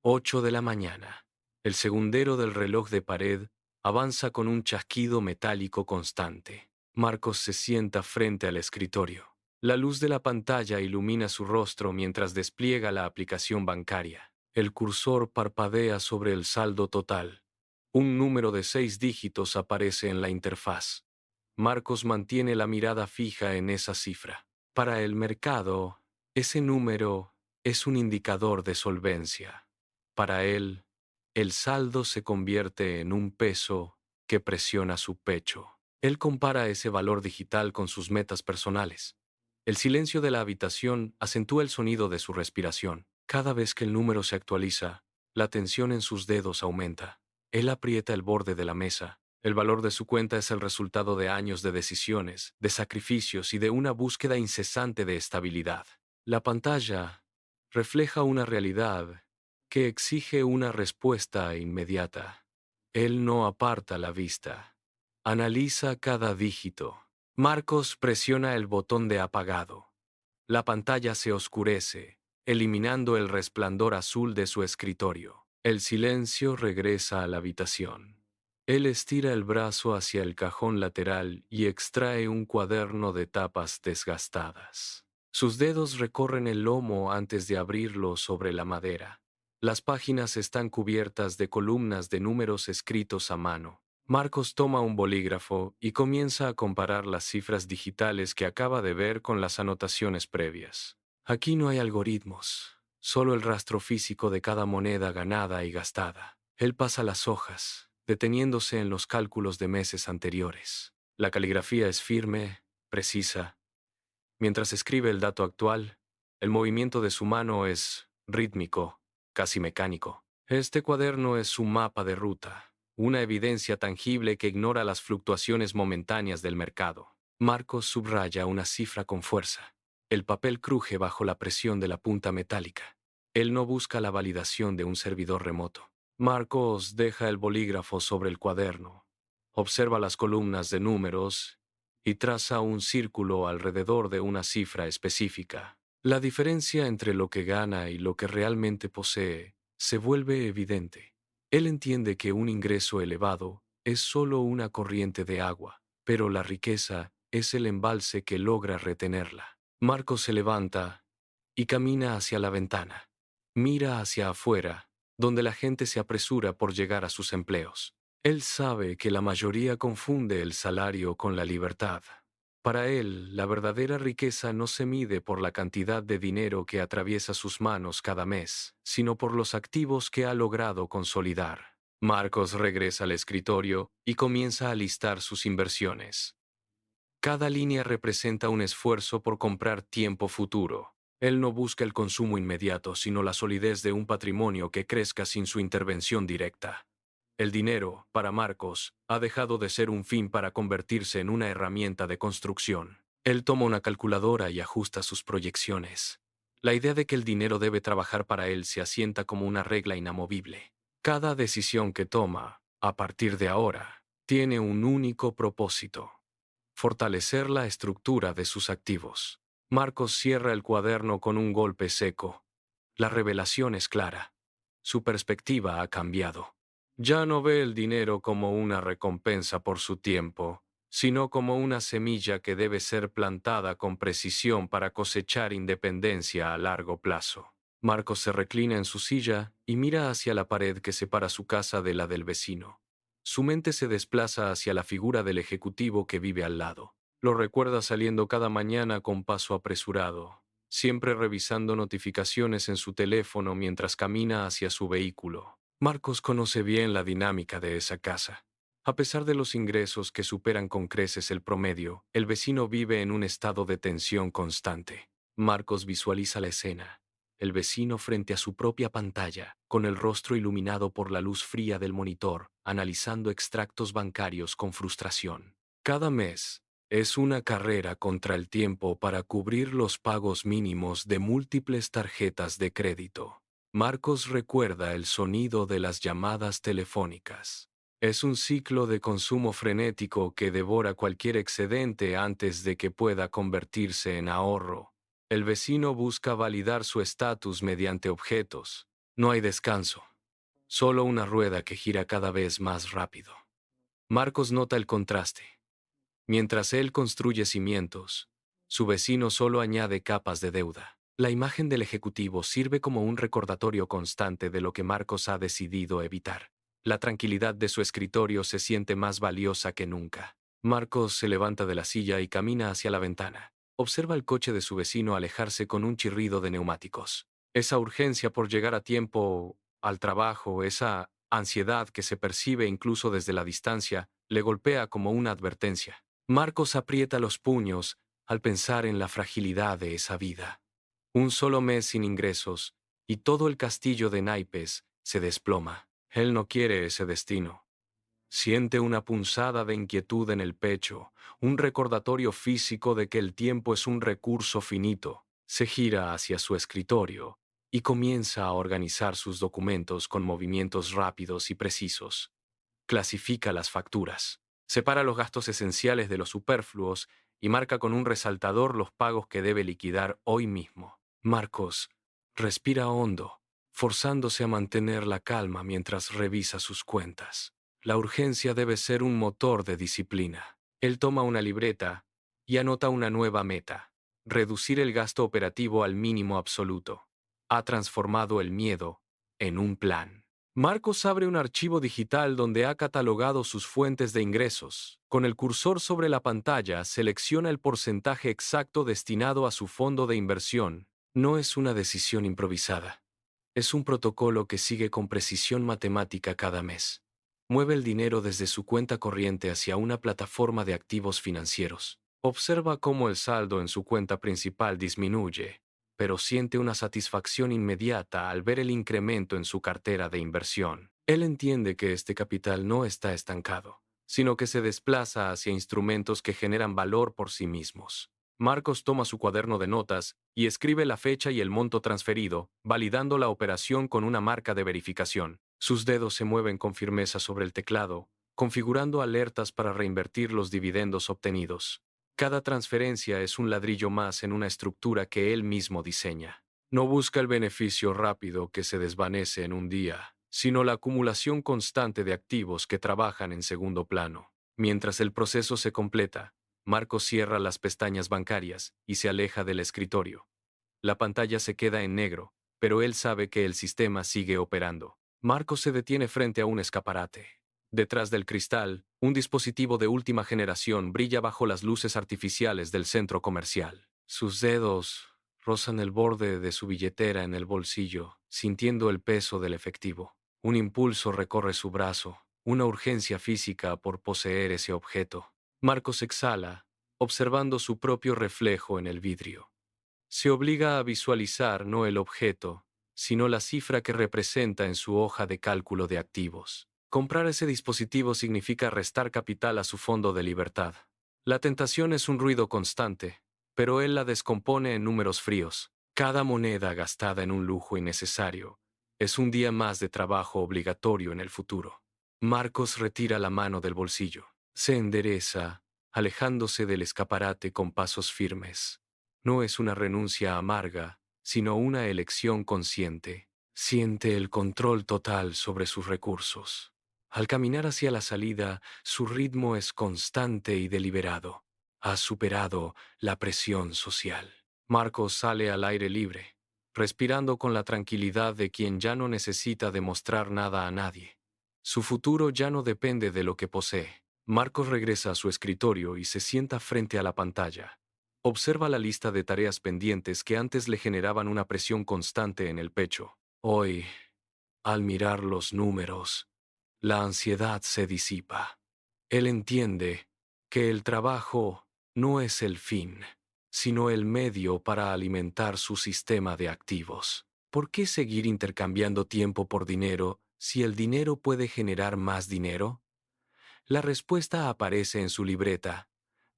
8 de la mañana. El segundero del reloj de pared avanza con un chasquido metálico constante. Marcos se sienta frente al escritorio. La luz de la pantalla ilumina su rostro mientras despliega la aplicación bancaria. El cursor parpadea sobre el saldo total. Un número de 6 dígitos aparece en la interfaz. Marcos mantiene la mirada fija en esa cifra. Para el mercado, ese número es un indicador de solvencia. Para él, el saldo se convierte en un peso que presiona su pecho. Él compara ese valor digital con sus metas personales. El silencio de la habitación acentúa el sonido de su respiración. Cada vez que el número se actualiza, la tensión en sus dedos aumenta. Él aprieta el borde de la mesa. El valor de su cuenta es el resultado de años de decisiones, de sacrificios y de una búsqueda incesante de estabilidad. La pantalla refleja una realidad que exige una respuesta inmediata. Él no aparta la vista. Analiza cada dígito. Marcos presiona el botón de apagado. La pantalla se oscurece, eliminando el resplandor azul de su escritorio. El silencio regresa a la habitación. Él estira el brazo hacia el cajón lateral y extrae un cuaderno de tapas desgastadas. Sus dedos recorren el lomo antes de abrirlo sobre la madera. Las páginas están cubiertas de columnas de números escritos a mano. Marcos toma un bolígrafo y comienza a comparar las cifras digitales que acaba de ver con las anotaciones previas. Aquí no hay algoritmos, solo el rastro físico de cada moneda ganada y gastada. Él pasa las hojas, deteniéndose en los cálculos de meses anteriores. La caligrafía es firme, precisa. Mientras escribe el dato actual, el movimiento de su mano es rítmico, casi mecánico. Este cuaderno es su mapa de ruta, una evidencia tangible que ignora las fluctuaciones momentáneas del mercado. Marcos subraya una cifra con fuerza. El papel cruje bajo la presión de la punta metálica. Él no busca la validación de un servidor remoto. Marcos deja el bolígrafo sobre el cuaderno, observa las columnas de números y traza un círculo alrededor de una cifra específica. La diferencia entre lo que gana y lo que realmente posee se vuelve evidente. Él entiende que un ingreso elevado es solo una corriente de agua, pero la riqueza es el embalse que logra retenerla. Marcos se levanta y camina hacia la ventana. Mira hacia afuera, donde la gente se apresura por llegar a sus empleos. Él sabe que la mayoría confunde el salario con la libertad. Para él, la verdadera riqueza no se mide por la cantidad de dinero que atraviesa sus manos cada mes, sino por los activos que ha logrado consolidar. Marcos regresa al escritorio y comienza a listar sus inversiones. Cada línea representa un esfuerzo por comprar tiempo futuro. Él no busca el consumo inmediato, sino la solidez de un patrimonio que crezca sin su intervención directa. El dinero, para Marcos, ha dejado de ser un fin para convertirse en una herramienta de construcción. Él toma una calculadora y ajusta sus proyecciones. La idea de que el dinero debe trabajar para él se asienta como una regla inamovible. Cada decisión que toma, a partir de ahora, tiene un único propósito: fortalecer la estructura de sus activos. Marcos cierra el cuaderno con un golpe seco. La revelación es clara. Su perspectiva ha cambiado. Ya no ve el dinero como una recompensa por su tiempo, sino como una semilla que debe ser plantada con precisión para cosechar independencia a largo plazo. Marcos se reclina en su silla y mira hacia la pared que separa su casa de la del vecino. Su mente se desplaza hacia la figura del ejecutivo que vive al lado. Lo recuerda saliendo cada mañana con paso apresurado, siempre revisando notificaciones en su teléfono mientras camina hacia su vehículo. Marcos conoce bien la dinámica de esa casa. A pesar de los ingresos que superan con creces el promedio, el vecino vive en un estado de tensión constante. Marcos visualiza la escena: el vecino frente a su propia pantalla, con el rostro iluminado por la luz fría del monitor, analizando extractos bancarios con frustración. Cada mes es una carrera contra el tiempo para cubrir los pagos mínimos de múltiples tarjetas de crédito. Marcos recuerda el sonido de las llamadas telefónicas. Es un ciclo de consumo frenético que devora cualquier excedente antes de que pueda convertirse en ahorro. El vecino busca validar su estatus mediante objetos, No hay descanso, solo una rueda que gira cada vez más rápido. Marcos nota el contraste. Mientras él construye cimientos, su vecino solo añade capas de deuda. La imagen del ejecutivo sirve como un recordatorio constante de lo que Marcos ha decidido evitar. La tranquilidad de su escritorio se siente más valiosa que nunca. Marcos se levanta de la silla y camina hacia la ventana. Observa el coche de su vecino alejarse con un chirrido de neumáticos. Esa urgencia por llegar a tiempo al trabajo, esa ansiedad que se percibe incluso desde la distancia, le golpea como una advertencia. Marcos aprieta los puños al pensar en la fragilidad de esa vida. Un solo mes sin ingresos, y todo el castillo de naipes se desploma. Él no quiere ese destino. Siente una punzada de inquietud en el pecho, un recordatorio físico de que el tiempo es un recurso finito. Se gira hacia su escritorio y comienza a organizar sus documentos con movimientos rápidos y precisos. Clasifica las facturas, separa los gastos esenciales de los superfluos y marca con un resaltador los pagos que debe liquidar hoy mismo. Marcos respira hondo, forzándose a mantener la calma mientras revisa sus cuentas. La urgencia debe ser un motor de disciplina. Él toma una libreta y anota una nueva meta: reducir el gasto operativo al mínimo absoluto. Ha transformado el miedo en un plan. Marcos abre un archivo digital donde ha catalogado sus fuentes de ingresos. Con el cursor sobre la pantalla, selecciona el porcentaje exacto destinado a su fondo de inversión. No es una decisión improvisada. Es un protocolo que sigue con precisión matemática cada mes. Mueve el dinero desde su cuenta corriente hacia una plataforma de activos financieros. Observa cómo el saldo en su cuenta principal disminuye, pero siente una satisfacción inmediata al ver el incremento en su cartera de inversión. Él entiende que este capital no está estancado, sino que se desplaza hacia instrumentos que generan valor por sí mismos. Marcos toma su cuaderno de notas y escribe la fecha y el monto transferido, validando la operación con una marca de verificación. Sus dedos se mueven con firmeza sobre el teclado, configurando alertas para reinvertir los dividendos obtenidos. Cada transferencia es un ladrillo más en una estructura que él mismo diseña. No busca el beneficio rápido que se desvanece en un día, sino la acumulación constante de activos que trabajan en segundo plano. Mientras el proceso se completa, Marcos cierra las pestañas bancarias y se aleja del escritorio. La pantalla se queda en negro, pero él sabe que el sistema sigue operando. Marcos se detiene frente a un escaparate. Detrás del cristal, un dispositivo de última generación brilla bajo las luces artificiales del centro comercial. Sus dedos rozan el borde de su billetera en el bolsillo, sintiendo el peso del efectivo. Un impulso recorre su brazo, una urgencia física por poseer ese objeto. Marcos exhala, observando su propio reflejo en el vidrio. Se obliga a visualizar no el objeto, sino la cifra que representa en su hoja de cálculo de activos. Comprar ese dispositivo significa restar capital a su fondo de libertad. La tentación es un ruido constante, pero él la descompone en números fríos. Cada moneda gastada en un lujo innecesario es un día más de trabajo obligatorio en el futuro. Marcos retira la mano del bolsillo. Se endereza, alejándose del escaparate con pasos firmes. No es una renuncia amarga, sino una elección consciente. Siente el control total sobre sus recursos. Al caminar hacia la salida, su ritmo es constante y deliberado. Ha superado la presión social. Marcos sale al aire libre, respirando con la tranquilidad de quien ya no necesita demostrar nada a nadie. Su futuro ya no depende de lo que posee. Marcos regresa a su escritorio y se sienta frente a la pantalla. Observa la lista de tareas pendientes que antes le generaban una presión constante en el pecho. Hoy, al mirar los números, la ansiedad se disipa. Él entiende que el trabajo no es el fin, sino el medio para alimentar su sistema de activos. ¿Por qué seguir intercambiando tiempo por dinero si el dinero puede generar más dinero? La respuesta aparece en su libreta,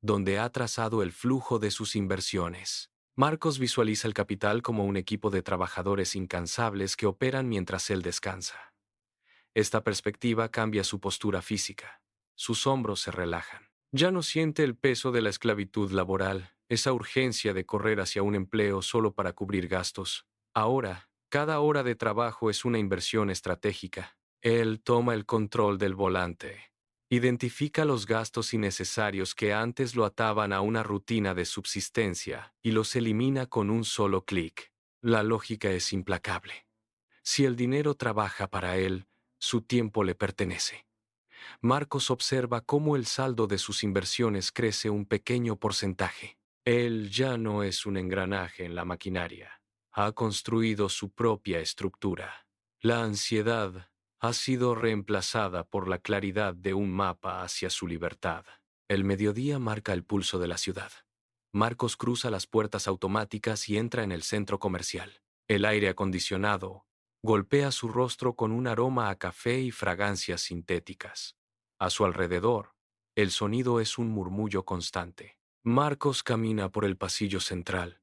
donde ha trazado el flujo de sus inversiones. Marcos visualiza el capital como un equipo de trabajadores incansables que operan mientras él descansa. Esta perspectiva cambia su postura física. Sus hombros se relajan. Ya no siente el peso de la esclavitud laboral, esa urgencia de correr hacia un empleo solo para cubrir gastos. Ahora, Cada hora de trabajo es una inversión estratégica. Él toma el control del volante. Identifica los gastos innecesarios que antes lo ataban a una rutina de subsistencia y los elimina con un solo clic. La lógica es implacable. Si el dinero trabaja para él, su tiempo le pertenece. Marcos observa cómo el saldo de sus inversiones crece un pequeño porcentaje. Él ya no es un engranaje en la maquinaria. Ha construido su propia estructura. La ansiedad ha sido reemplazada por la claridad de un mapa hacia su libertad. El mediodía marca el pulso de la ciudad. Marcos cruza las puertas automáticas y entra en el centro comercial. El aire acondicionado golpea su rostro con un aroma a café y fragancias sintéticas. A su alrededor, el sonido es un murmullo constante. Marcos camina por el pasillo central.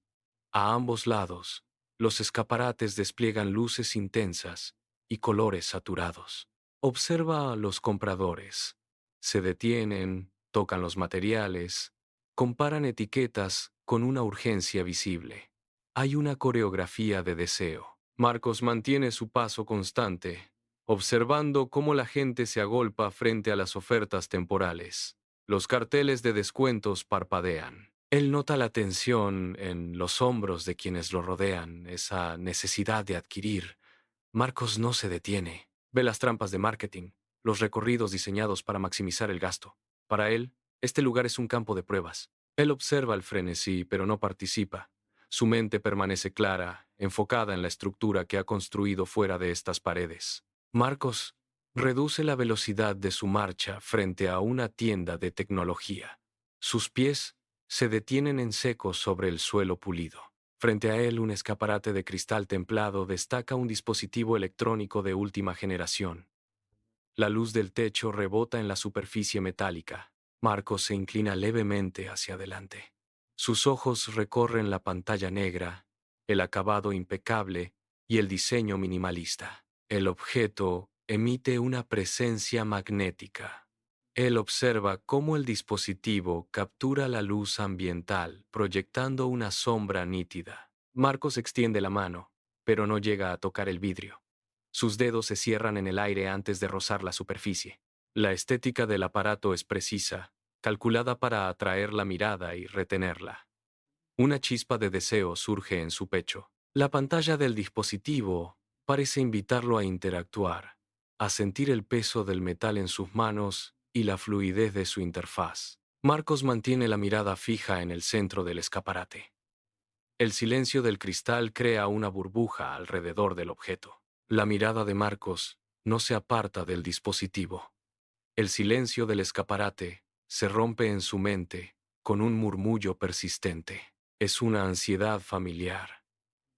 A ambos lados, los escaparates despliegan luces intensas y colores saturados. Observa a los compradores. Se detienen, tocan los materiales, comparan etiquetas con una urgencia visible. Hay una coreografía de deseo. Marcos mantiene su paso constante, observando cómo la gente se agolpa frente a las ofertas temporales. Los carteles de descuentos parpadean. Él nota la tensión en los hombros de quienes lo rodean, esa necesidad de adquirir. Marcos no se detiene. Ve las trampas de marketing, los recorridos diseñados para maximizar el gasto. Para él, este lugar es un campo de pruebas. Él observa el frenesí, pero no participa. Su mente permanece clara, enfocada en la estructura que ha construido fuera de estas paredes. Marcos reduce la velocidad de su marcha frente a una tienda de tecnología. Sus pies se detienen en seco sobre el suelo pulido. Frente a él, un escaparate de cristal templado destaca un dispositivo electrónico de última generación. La luz del techo rebota en la superficie metálica. Marcos se inclina levemente hacia adelante. Sus ojos recorren la pantalla negra, el acabado impecable y el diseño minimalista. El objeto emite una presencia magnética. Él observa cómo el dispositivo captura la luz ambiental, proyectando una sombra nítida. Marcos extiende la mano, pero no llega a tocar el vidrio. Sus dedos se cierran en el aire antes de rozar la superficie. La estética del aparato es precisa, calculada para atraer la mirada y retenerla. Una chispa de deseo surge en su pecho. La pantalla del dispositivo parece invitarlo a interactuar, a sentir el peso del metal en sus manos y la fluidez de su interfaz. Marcos mantiene la mirada fija en el centro del escaparate. El silencio del cristal crea una burbuja alrededor del objeto. La mirada de Marcos no se aparta del dispositivo. El silencio del escaparate se rompe en su mente con un murmullo persistente. Es una ansiedad familiar,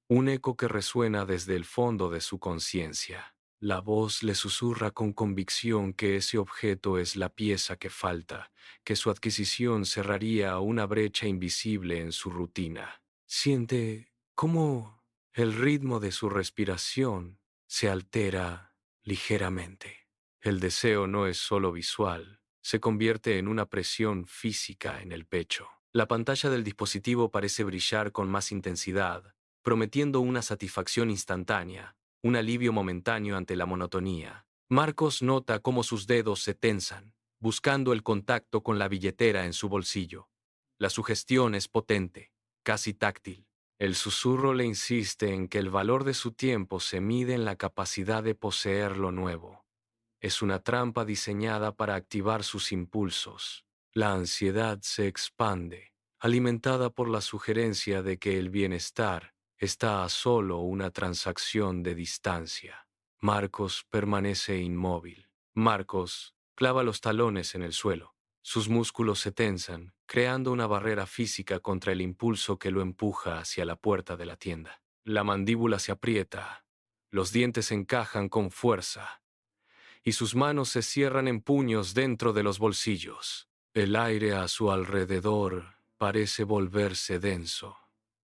un eco que resuena desde el fondo de su conciencia. La voz le susurra con convicción que ese objeto es la pieza que falta, que su adquisición cerraría una brecha invisible en su rutina. Siente cómo el ritmo de su respiración se altera ligeramente. El deseo no es solo visual, se convierte en una presión física en el pecho. La pantalla del dispositivo parece brillar con más intensidad, prometiendo una satisfacción instantánea, un alivio momentáneo ante la monotonía. Marcos nota cómo sus dedos se tensan, buscando el contacto con la billetera en su bolsillo. La sugestión es potente, casi táctil. El susurro le insiste en que el valor de su tiempo se mide en la capacidad de poseer lo nuevo. Es una trampa diseñada para activar sus impulsos. La ansiedad se expande, alimentada por la sugerencia de que el bienestar está a solo una transacción de distancia. Marcos permanece inmóvil. Marcos clava los talones en el suelo. Sus músculos se tensan, creando una barrera física contra el impulso que lo empuja hacia la puerta de la tienda. La mandíbula se aprieta, los dientes encajan con fuerza, y sus manos se cierran en puños dentro de los bolsillos. El aire a su alrededor parece volverse denso.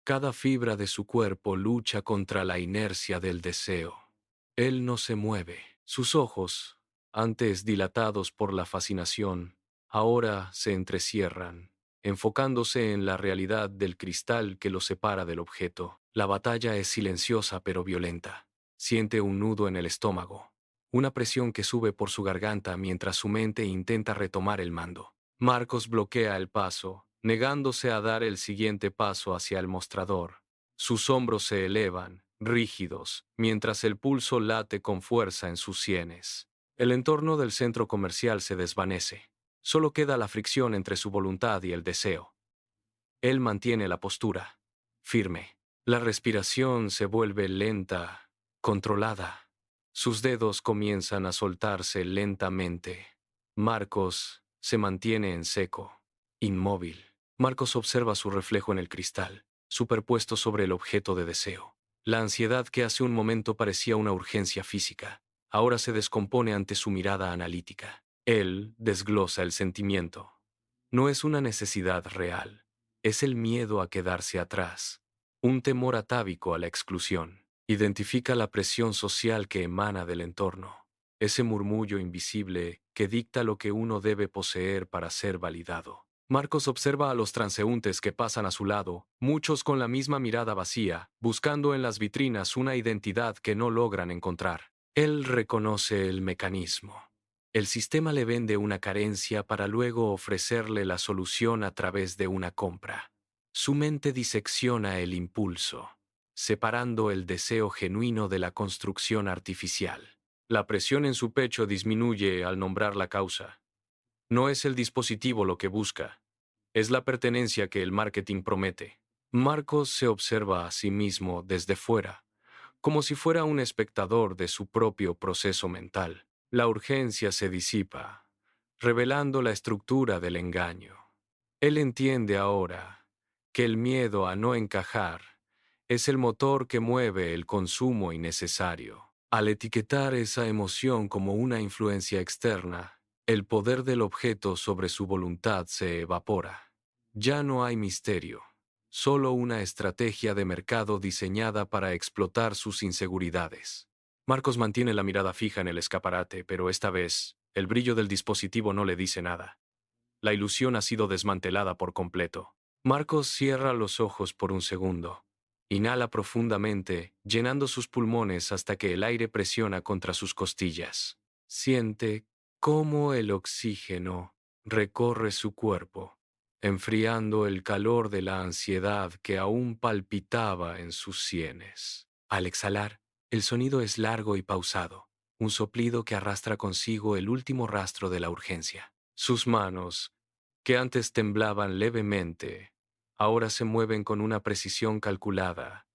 Cada fibra de su cuerpo lucha contra la inercia del deseo. Él no se mueve. Sus ojos, antes dilatados por la fascinación, ahora se entrecierran, enfocándose en la realidad del cristal que lo separa del objeto. La batalla es silenciosa pero violenta. Siente un nudo en el estómago, una presión que sube por su garganta mientras su mente intenta retomar el mando. Marcos bloquea el paso, negándose a dar el siguiente paso hacia el mostrador. Sus hombros se elevan, rígidos, mientras el pulso late con fuerza en sus sienes. El entorno del centro comercial se desvanece. Solo queda la fricción entre su voluntad y el deseo. Él mantiene la postura, firme. La respiración se vuelve lenta, controlada. Sus dedos comienzan a soltarse lentamente. Marcos se mantiene en seco, inmóvil. Marcos observa su reflejo en el cristal, superpuesto sobre el objeto de deseo. La ansiedad que hace un momento parecía una urgencia física, ahora se descompone ante su mirada analítica. Él desglosa el sentimiento. No es una necesidad real, es el miedo a quedarse atrás, un temor atávico a la exclusión. Identifica la presión social que emana del entorno, ese murmullo invisible que dicta lo que uno debe poseer para ser validado. Marcos observa a los transeúntes que pasan a su lado, muchos con la misma mirada vacía, buscando en las vitrinas una identidad que no logran encontrar. Él reconoce el mecanismo. El sistema le vende una carencia para luego ofrecerle la solución a través de una compra. Su mente disecciona el impulso, separando el deseo genuino de la construcción artificial. La presión en su pecho disminuye al nombrar la causa. No es el dispositivo lo que busca, es la pertenencia que el marketing promete. Marcos se observa a sí mismo desde fuera, como si fuera un espectador de su propio proceso mental. La urgencia se disipa, revelando la estructura del engaño. Él entiende ahora que el miedo a no encajar es el motor que mueve el consumo innecesario. Al etiquetar esa emoción como una influencia externa, el poder del objeto sobre su voluntad se evapora. Ya no hay misterio, solo una estrategia de mercado diseñada para explotar sus inseguridades. Marcos mantiene la mirada fija en el escaparate, pero esta vez, el brillo del dispositivo no le dice nada. La ilusión ha sido desmantelada por completo. Marcos cierra los ojos por un segundo. Inhala profundamente, llenando sus pulmones hasta que el aire presiona contra sus costillas. Siente cómo el oxígeno recorre su cuerpo, enfriando el calor de la ansiedad que aún palpitaba en sus sienes. Al exhalar, el sonido es largo y pausado, un soplido que arrastra consigo el último rastro de la urgencia. Sus manos, que antes temblaban levemente, ahora se mueven con una precisión calculada.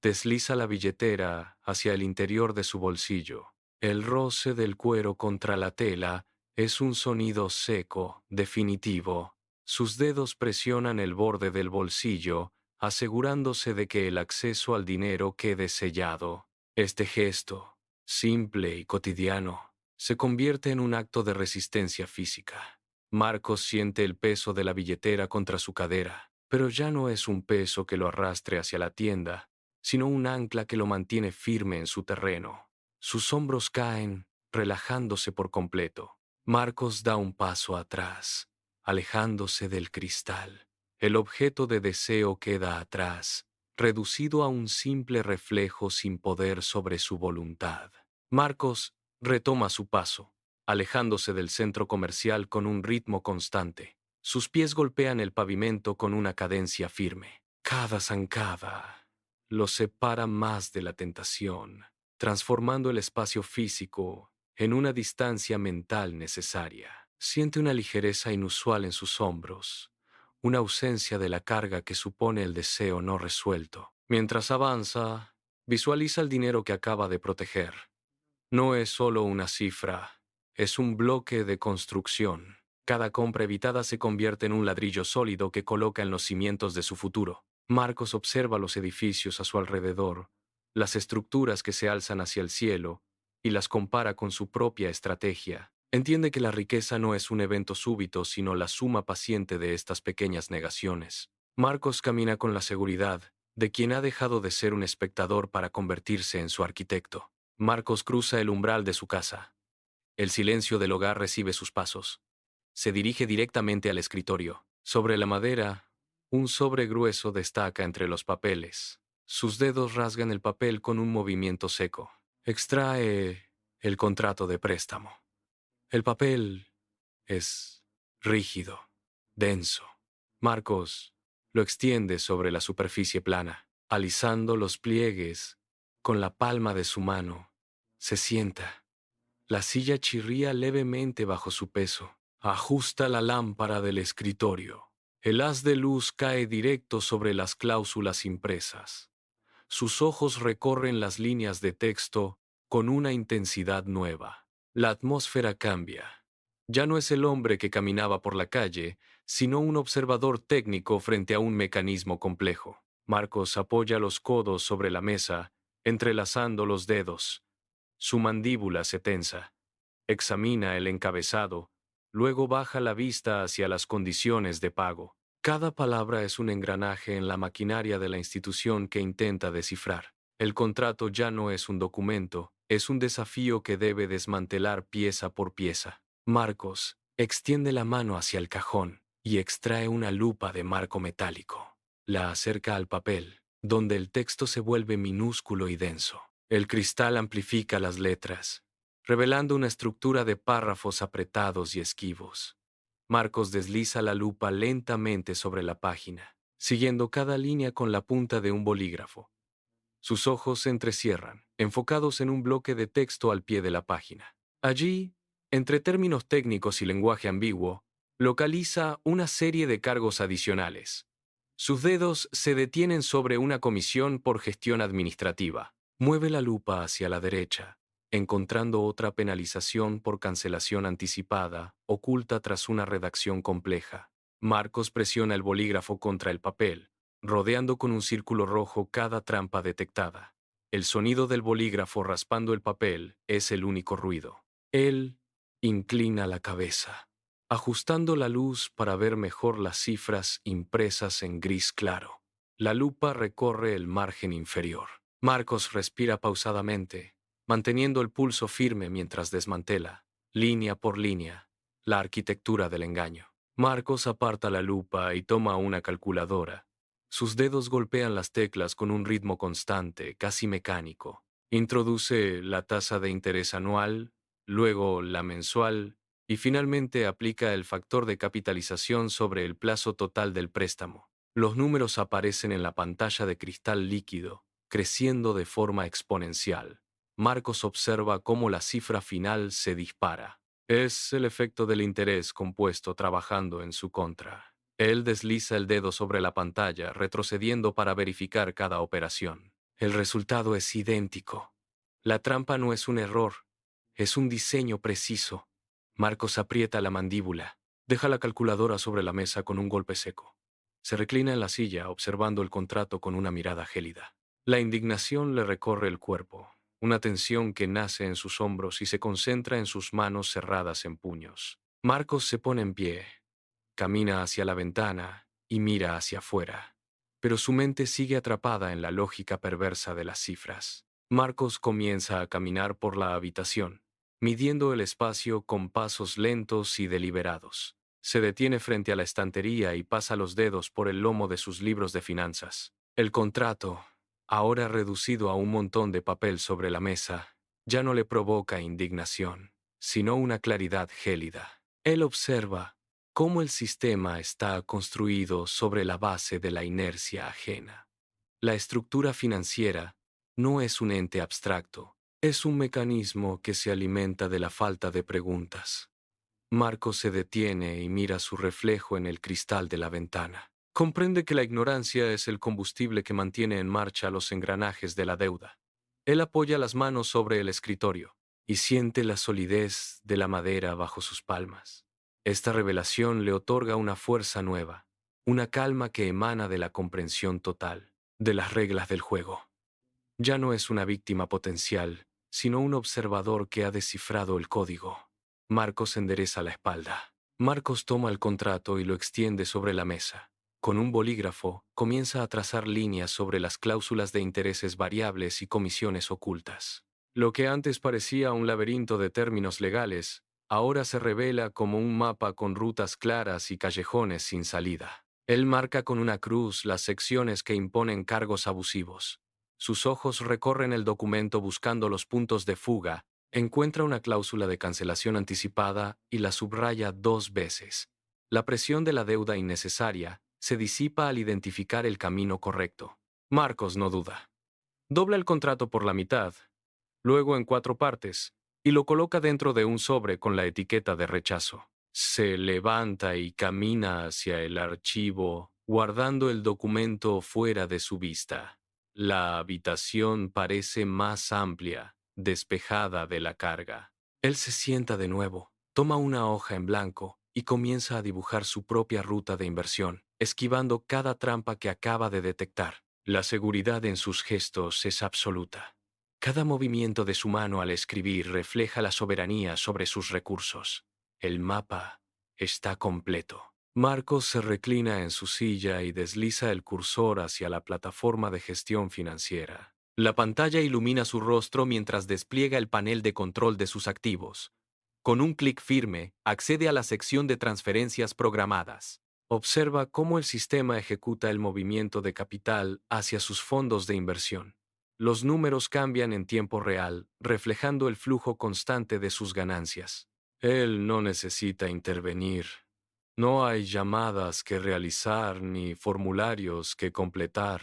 Desliza la billetera hacia el interior de su bolsillo. El roce del cuero contra la tela es un sonido seco, definitivo. Sus dedos presionan el borde del bolsillo, asegurándose de que el acceso al dinero quede sellado. Este gesto, simple y cotidiano, se convierte en un acto de resistencia física. Marcos siente el peso de la billetera contra su cadera, pero ya no es un peso que lo arrastre hacia la tienda, sino un ancla que lo mantiene firme en su terreno. Sus hombros caen, relajándose por completo. Marcos da un paso atrás, alejándose del cristal. El objeto de deseo queda atrás, reducido a un simple reflejo sin poder sobre su voluntad. Marcos retoma su paso, alejándose del centro comercial con un ritmo constante. Sus pies golpean el pavimento con una cadencia firme. Cada zancada lo separa más de la tentación, transformando el espacio físico en una distancia mental necesaria. Siente una ligereza inusual en sus hombros, una ausencia de la carga que supone el deseo no resuelto. Mientras avanza, visualiza el dinero que acaba de proteger. No es solo una cifra, es un bloque de construcción. Cada compra evitada se convierte en un ladrillo sólido que coloca en los cimientos de su futuro. Marcos observa los edificios a su alrededor, las estructuras que se alzan hacia el cielo, y las compara con su propia estrategia. Entiende que la riqueza no es un evento súbito, sino la suma paciente de estas pequeñas negaciones. Marcos camina con la seguridad de quien ha dejado de ser un espectador para convertirse en su arquitecto. Marcos cruza el umbral de su casa. El silencio del hogar recibe sus pasos. Se dirige directamente al escritorio. Sobre la madera, un sobre grueso destaca entre los papeles. Sus dedos rasgan el papel con un movimiento seco. Extrae el contrato de préstamo. El papel es rígido, denso. Marcos lo extiende sobre la superficie plana, alisando los pliegues con la palma de su mano. Se sienta. La silla chirría levemente bajo su peso. Ajusta la lámpara del escritorio. El haz de luz cae directo sobre las cláusulas impresas. Sus ojos recorren las líneas de texto con una intensidad nueva. La atmósfera cambia. Ya no es el hombre que caminaba por la calle, sino un observador técnico frente a un mecanismo complejo. Marcos apoya los codos sobre la mesa, entrelazando los dedos. Su mandíbula se tensa. Examina el encabezado, luego baja la vista hacia las condiciones de pago. Cada palabra es un engranaje en la maquinaria de la institución que intenta descifrar. El contrato ya no es un documento, es un desafío que debe desmantelar pieza por pieza. Marcos extiende la mano hacia el cajón y extrae una lupa de marco metálico. La acerca al papel, donde el texto se vuelve minúsculo y denso. El cristal amplifica las letras, revelando una estructura de párrafos apretados y esquivos. Marcos desliza la lupa lentamente sobre la página, siguiendo cada línea con la punta de un bolígrafo. Sus ojos se entrecierran, enfocados en un bloque de texto al pie de la página. Allí, entre términos técnicos y lenguaje ambiguo, localiza una serie de cargos adicionales. Sus dedos se detienen sobre una comisión por gestión administrativa. Mueve la lupa hacia la derecha, encontrando otra penalización por cancelación anticipada, oculta tras una redacción compleja. Marcos presiona el bolígrafo contra el papel, rodeando con un círculo rojo cada trampa detectada. El sonido del bolígrafo raspando el papel es el único ruido. Él inclina la cabeza, ajustando la luz para ver mejor las cifras impresas en gris claro. La lupa recorre el margen inferior. Marcos respira pausadamente, manteniendo el pulso firme mientras desmantela, línea por línea, la arquitectura del engaño. Marcos aparta la lupa y toma una calculadora. Sus dedos golpean las teclas con un ritmo constante, casi mecánico. Introduce la tasa de interés anual, luego la mensual y finalmente aplica el factor de capitalización sobre el plazo total del préstamo. Los números aparecen en la pantalla de cristal líquido, creciendo de forma exponencial. Marcos observa cómo la cifra final se dispara. Es el efecto del interés compuesto trabajando en su contra. Él desliza el dedo sobre la pantalla, retrocediendo para verificar cada operación. El resultado es idéntico. La trampa no es un error, es un diseño preciso. Marcos aprieta la mandíbula. Deja la calculadora sobre la mesa con un golpe seco. Se reclina en la silla, observando el contrato con una mirada gélida. La indignación le recorre el cuerpo, una tensión que nace en sus hombros y se concentra en sus manos cerradas en puños. Marcos se pone en pie, camina hacia la ventana y mira hacia afuera, pero su mente sigue atrapada en la lógica perversa de las cifras. Marcos comienza a caminar por la habitación, midiendo el espacio con pasos lentos y deliberados. Se detiene frente a la estantería y pasa los dedos por el lomo de sus libros de finanzas. El contrato, ahora reducido a un montón de papel sobre la mesa, ya no le provoca indignación, sino una claridad gélida. Él observa cómo el sistema está construido sobre la base de la inercia ajena. La estructura financiera no es un ente abstracto, es un mecanismo que se alimenta de la falta de preguntas. Marco se detiene y mira su reflejo en el cristal de la ventana. Comprende que la ignorancia es el combustible que mantiene en marcha los engranajes de la deuda. Él apoya las manos sobre el escritorio y siente la solidez de la madera bajo sus palmas. Esta revelación le otorga una fuerza nueva, una calma que emana de la comprensión total de las reglas del juego. Ya no es una víctima potencial, sino un observador que ha descifrado el código. Marcos endereza la espalda. Marcos toma el contrato y lo extiende sobre la mesa. Con un bolígrafo, comienza a trazar líneas sobre las cláusulas de intereses variables y comisiones ocultas. Lo que antes parecía un laberinto de términos legales, ahora se revela como un mapa con rutas claras y callejones sin salida. Él marca con una cruz las secciones que imponen cargos abusivos. Sus ojos recorren el documento buscando los puntos de fuga, encuentra una cláusula de cancelación anticipada y la subraya 2 veces. La presión de la deuda innecesaria se disipa al identificar el camino correcto. Marcos no duda. Dobla el contrato por la mitad, luego en 4 partes, y lo coloca dentro de un sobre con la etiqueta de rechazo. Se levanta y camina hacia el archivo, guardando el documento fuera de su vista. La habitación parece más amplia, despejada de la carga. Él se sienta de nuevo, toma una hoja en blanco y comienza a dibujar su propia ruta de inversión, esquivando cada trampa que acaba de detectar. La seguridad en sus gestos es absoluta. Cada movimiento de su mano al escribir refleja la soberanía sobre sus recursos. El mapa está completo. Marcos se reclina en su silla y desliza el cursor hacia la plataforma de gestión financiera. La pantalla ilumina su rostro mientras despliega el panel de control de sus activos. Con un clic firme, accede a la sección de transferencias programadas. Observa cómo el sistema ejecuta el movimiento de capital hacia sus fondos de inversión. Los números cambian en tiempo real, reflejando el flujo constante de sus ganancias. Él no necesita intervenir. No hay llamadas que realizar ni formularios que completar.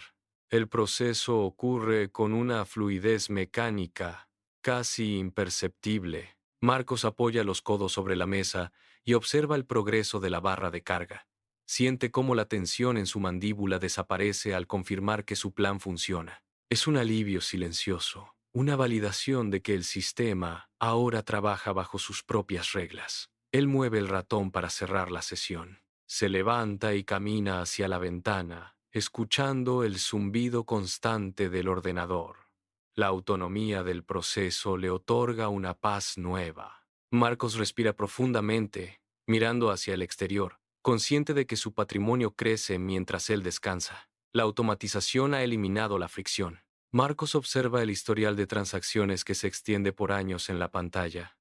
El proceso ocurre con una fluidez mecánica, casi imperceptible. Marcos apoya los codos sobre la mesa y observa el progreso de la barra de carga. Siente cómo la tensión en su mandíbula desaparece al confirmar que su plan funciona. Es un alivio silencioso, una validación de que el sistema ahora trabaja bajo sus propias reglas. Él mueve el ratón para cerrar la sesión. Se levanta y camina hacia la ventana, escuchando el zumbido constante del ordenador. La autonomía del proceso le otorga una paz nueva. Marcos respira profundamente, mirando hacia el exterior, consciente de que su patrimonio crece mientras él descansa. La automatización ha eliminado la fricción. Marcos observa el historial de transacciones que se extiende por años en la pantalla.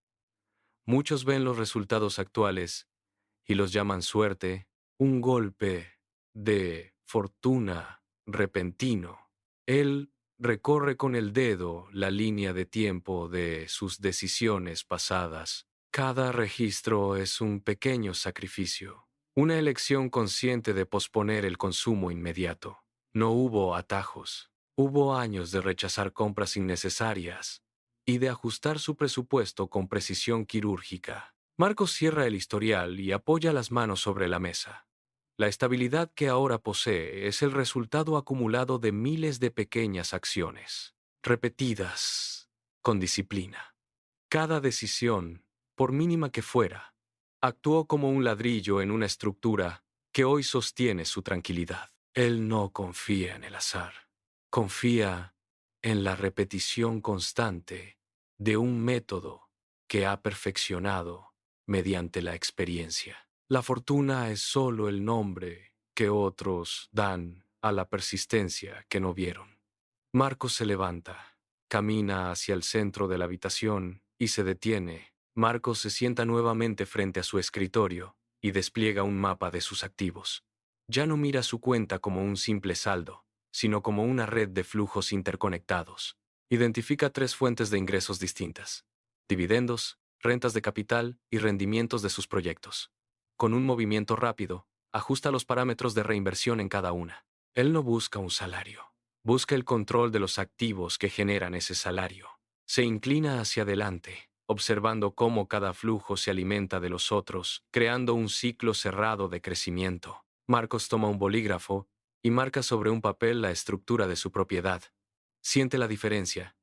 Muchos ven los resultados actuales y los llaman suerte, un golpe de fortuna repentino. Él recorre con el dedo la línea de tiempo de sus decisiones pasadas. Cada registro es un pequeño sacrificio, una elección consciente de posponer el consumo inmediato. No hubo atajos. Hubo años de rechazar compras innecesarias y de ajustar su presupuesto con precisión quirúrgica. Marcos cierra el historial y apoya las manos sobre la mesa. La estabilidad que ahora posee es el resultado acumulado de miles de pequeñas acciones, repetidas con disciplina. Cada decisión, por mínima que fuera, actuó como un ladrillo en una estructura que hoy sostiene su tranquilidad. Él no confía en el azar, confía en la repetición constante de un método que ha perfeccionado mediante la experiencia. La fortuna es solo el nombre que otros dan a la persistencia que no vieron. Marcos se levanta, camina hacia el centro de la habitación y se detiene. Marcos se sienta nuevamente frente a su escritorio y despliega un mapa de sus activos. Ya no mira su cuenta como un simple saldo, sino como una red de flujos interconectados. Identifica 3 fuentes de ingresos distintas: dividendos, rentas de capital y rendimientos de sus proyectos. Con un movimiento rápido, ajusta los parámetros de reinversión en cada una. Él no busca un salario. Busca el control de los activos que generan ese salario. Se inclina hacia adelante, observando cómo cada flujo se alimenta de los otros, creando un ciclo cerrado de crecimiento. Marcos toma un bolígrafo y marca sobre un papel la estructura de su propiedad. Siente la diferencia.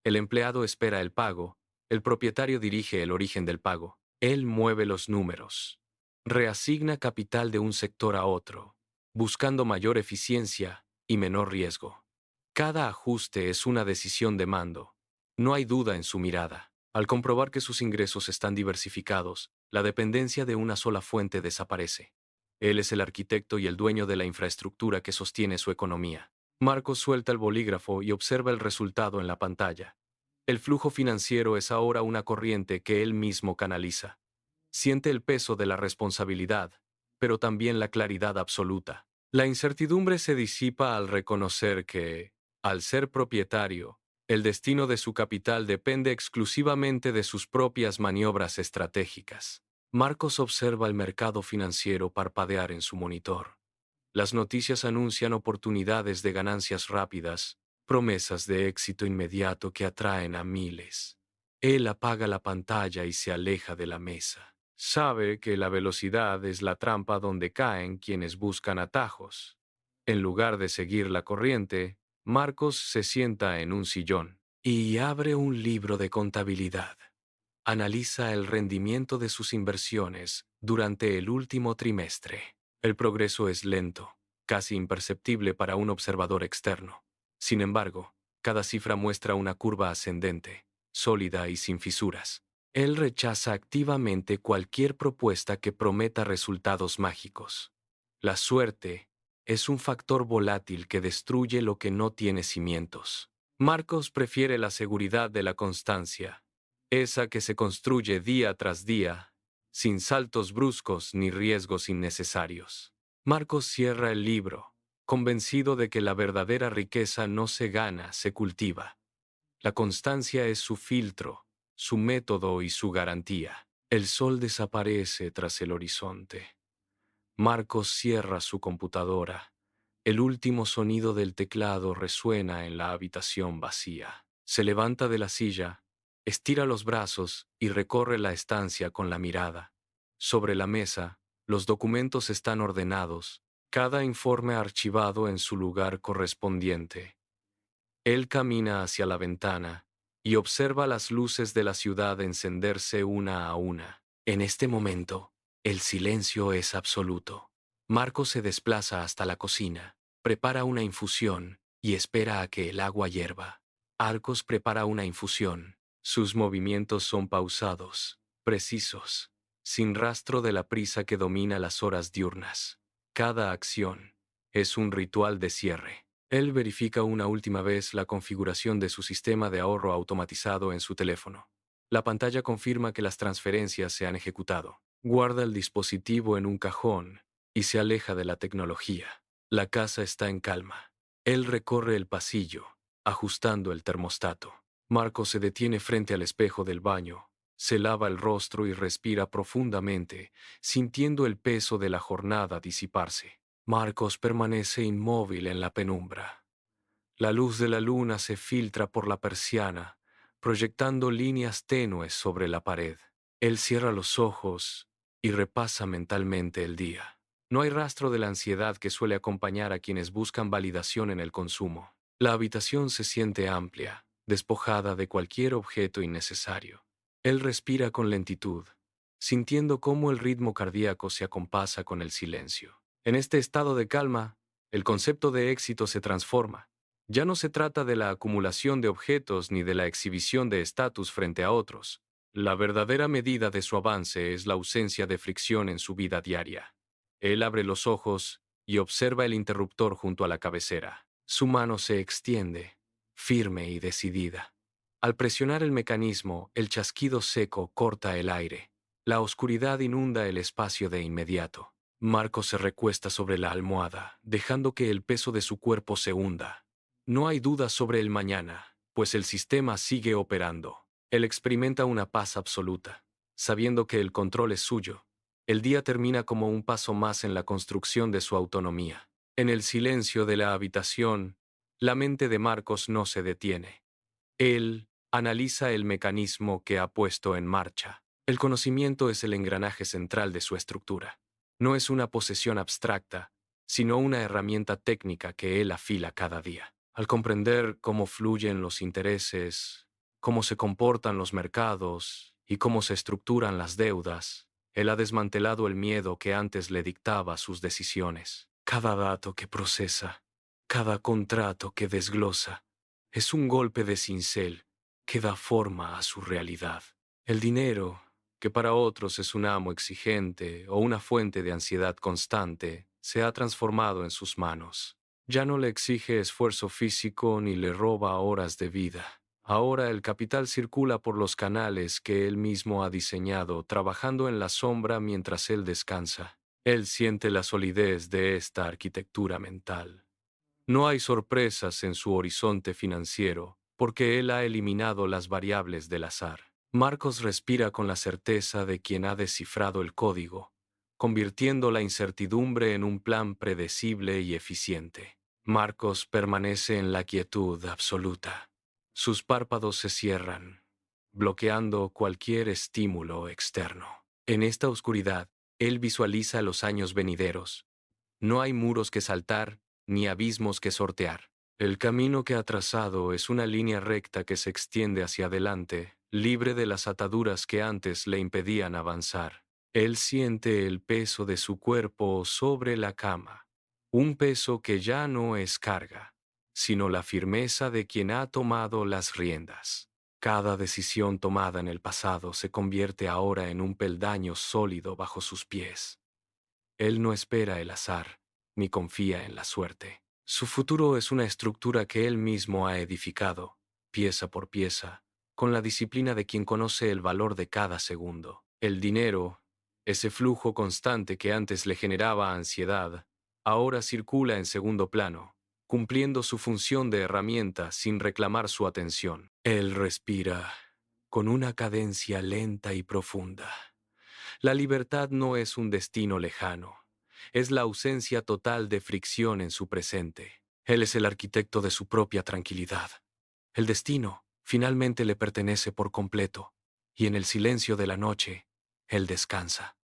El empleado espera el pago, el propietario dirige el origen del pago. Él mueve los números. Reasigna capital de un sector a otro, buscando mayor eficiencia y menor riesgo. Cada ajuste es una decisión de mando. No hay duda en su mirada. Al comprobar que sus ingresos están diversificados, la dependencia de una sola fuente desaparece. Él es el arquitecto y el dueño de la infraestructura que sostiene su economía. Marcos suelta el bolígrafo y observa el resultado en la pantalla. El flujo financiero es ahora una corriente que él mismo canaliza. Siente el peso de la responsabilidad, pero también la claridad absoluta. La incertidumbre se disipa al reconocer que, al ser propietario, el destino de su capital depende exclusivamente de sus propias maniobras estratégicas. Marcos observa el mercado financiero parpadear en su monitor. Las noticias anuncian oportunidades de ganancias rápidas, promesas de éxito inmediato que atraen a miles. Él apaga la pantalla y se aleja de la mesa. Sabe que la velocidad es la trampa donde caen quienes buscan atajos. En lugar de seguir la corriente, Marcos se sienta en un sillón y abre un libro de contabilidad. Analiza el rendimiento de sus inversiones durante el último trimestre. El progreso es lento, casi imperceptible para un observador externo. Sin embargo, cada cifra muestra una curva ascendente, sólida y sin fisuras. Él rechaza activamente cualquier propuesta que prometa resultados mágicos. La suerte es un factor volátil que destruye lo que no tiene cimientos. Marcos prefiere la seguridad de la constancia, esa que se construye día tras día, sin saltos bruscos ni riesgos innecesarios. Marcos cierra el libro, convencido de que la verdadera riqueza no se gana, se cultiva. La constancia es su filtro, su método y su garantía. El sol desaparece tras el horizonte. Marcos cierra su computadora. El último sonido del teclado resuena en la habitación vacía. Se levanta de la silla, estira los brazos y recorre la estancia con la mirada. Sobre la mesa, los documentos están ordenados, cada informe archivado en su lugar correspondiente. Él camina hacia la ventana y observa las luces de la ciudad encenderse una a una. En este momento, el silencio es absoluto. Marco se desplaza hasta la cocina, prepara una infusión y espera a que el agua hierva. Arcos prepara una infusión. Sus movimientos son pausados, precisos, sin rastro de la prisa que domina las horas diurnas. Cada acción es un ritual de cierre. Él verifica una última vez la configuración de su sistema de ahorro automatizado en su teléfono. La pantalla confirma que las transferencias se han ejecutado. Guarda el dispositivo en un cajón y se aleja de la tecnología. La casa está en calma. Él recorre el pasillo, ajustando el termostato. Marco se detiene frente al espejo del baño, se lava el rostro y respira profundamente, sintiendo el peso de la jornada disiparse. Marcos permanece inmóvil en la penumbra. La luz de la luna se filtra por la persiana, proyectando líneas tenues sobre la pared. Él cierra los ojos y repasa mentalmente el día. No hay rastro de la ansiedad que suele acompañar a quienes buscan validación en el consumo. La habitación se siente amplia, despojada de cualquier objeto innecesario. Él respira con lentitud, sintiendo cómo el ritmo cardíaco se acompasa con el silencio. En este estado de calma, el concepto de éxito se transforma. Ya no se trata de la acumulación de objetos ni de la exhibición de estatus frente a otros. La verdadera medida de su avance es la ausencia de fricción en su vida diaria. Él abre los ojos y observa el interruptor junto a la cabecera. Su mano se extiende, firme y decidida. Al presionar el mecanismo, el chasquido seco corta el aire. La oscuridad inunda el espacio de inmediato. Marco se recuesta sobre la almohada, dejando que el peso de su cuerpo se hunda. No hay duda sobre el mañana, pues el sistema sigue operando. Él experimenta una paz absoluta, sabiendo que el control es suyo. El día termina como un paso más en la construcción de su autonomía. En el silencio de la habitación, la mente de Marcos no se detiene. Él analiza el mecanismo que ha puesto en marcha. El conocimiento es el engranaje central de su estructura. No es una posesión abstracta, sino una herramienta técnica que él afila cada día. Al comprender cómo fluyen los intereses, cómo se comportan los mercados y cómo se estructuran las deudas, él ha desmantelado el miedo que antes le dictaba sus decisiones. Cada dato que procesa, cada contrato que desglosa, es un golpe de cincel que da forma a su realidad. El dinero, que para otros es un amo exigente o una fuente de ansiedad constante, se ha transformado en sus manos. Ya no le exige esfuerzo físico ni le roba horas de vida. Ahora el capital circula por los canales que él mismo ha diseñado, trabajando en la sombra mientras él descansa. Él siente la solidez de esta arquitectura mental. No hay sorpresas en su horizonte financiero, porque él ha eliminado las variables del azar. Marcos respira con la certeza de quien ha descifrado el código, convirtiendo la incertidumbre en un plan predecible y eficiente. Marcos permanece en la quietud absoluta. Sus párpados se cierran, bloqueando cualquier estímulo externo. En esta oscuridad, él visualiza los años venideros. No hay muros que saltar, ni abismos que sortear. El camino que ha trazado es una línea recta que se extiende hacia adelante, libre de las ataduras que antes le impedían avanzar. Él siente el peso de su cuerpo sobre la cama, un peso que ya no es carga, sino la firmeza de quien ha tomado las riendas. Cada decisión tomada en el pasado se convierte ahora en un peldaño sólido bajo sus pies. Él no espera el azar, ni confía en la suerte. Su futuro es una estructura que él mismo ha edificado, pieza por pieza, con la disciplina de quien conoce el valor de cada segundo. El dinero, ese flujo constante que antes le generaba ansiedad, ahora circula en segundo plano, cumpliendo su función de herramienta sin reclamar su atención. Él respira con una cadencia lenta y profunda. La libertad no es un destino lejano, es la ausencia total de fricción en su presente. Él es el arquitecto de su propia tranquilidad. El destino finalmente le pertenece por completo, y en el silencio de la noche, él descansa.